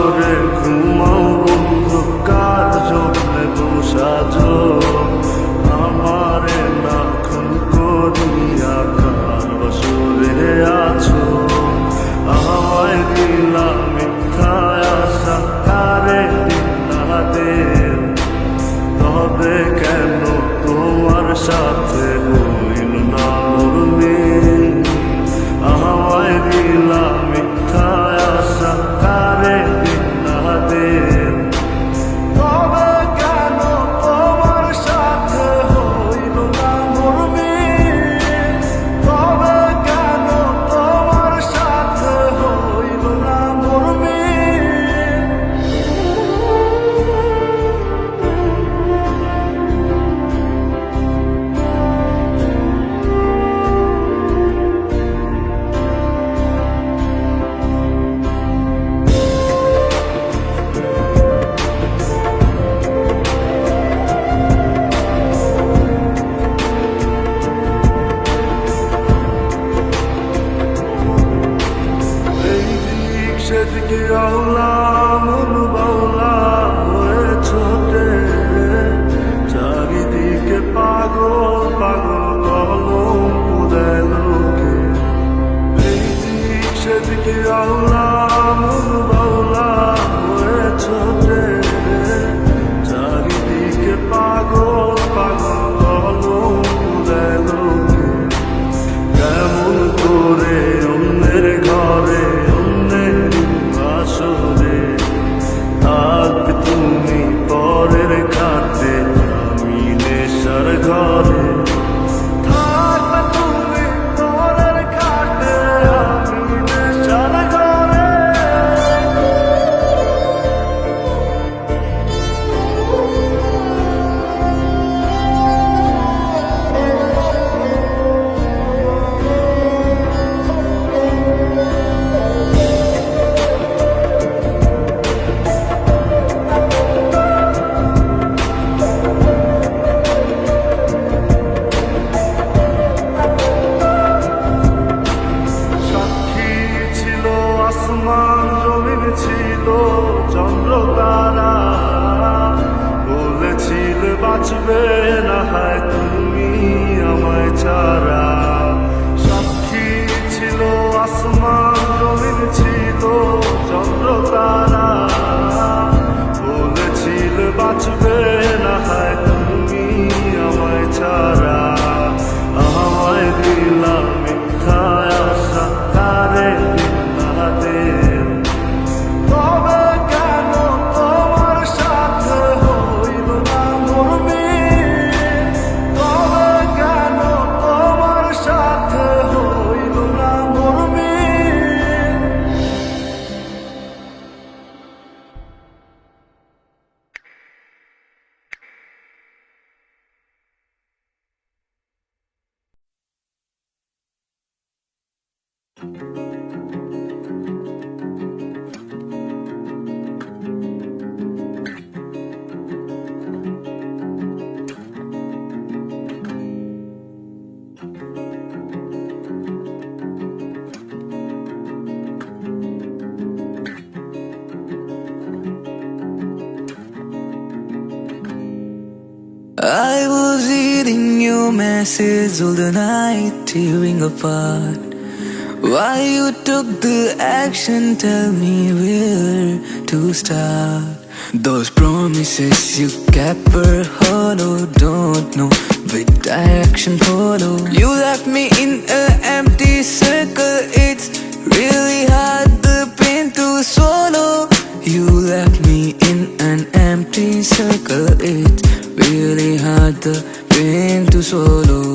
বাসরে ঘুমাও বন্ধু, কার জন্য বসাজো আমারে না খুন করিয়া, কার বাসরে আছো আমায় দিলা মিথ্যা আশা, কারে দিলা দেব তবে কেন তোমার সাথে হইল না মরুমি, আমায় দিলা মিথ্যা আশা, কারে দিলা দেব তবে কেন তোমার সাথে হইল না মরুমি, তবে কেন তোমার সাথে হইল না মরুমি। সেদিকে আওলা মন বাউলা হয়ে ছোটে, চারিদিকে পাগল পাগল কলম পুরায় লোকে, এই দিক সেদিকে আওলা মন বাউলা হয়ে ছোটে, চারিদিকে পাগল পাগল কলম পুরায় লোকে, কেমন করে অন্যের ঘরে থাকবে তুমি পরের খাতে, আমি নেশার ঘরে থাকবে তুমি পরের খাতে, আমি নেশার ঘরে। আসমান জমিন ছিল চন্দ্র তারা, বলেছিলে বাঁচবে না হয় তুমি আমায় ছাড়া, সাক্ষী ছিল আসমান জমিন ছিল চন্দ্র তারা, বলেছিলে বাঁচবে না হয় তুমি আমায় ছাড়া, আমায় দিলাম মিথ্যা আশা, কারে তবে কেন তোমার সাথে হইল না মরুমি, তবে কেন তোমার সাথে হইল না মরুমি। I was reading your message all the night, tearing apart. Why you took the action, tell me where to start. Those promises you kept were hollow, don't know which direction follow. You left me in an empty circle, it's really hard the pain to swallow. You left me in an empty circle, it's really hard the pain to swallow.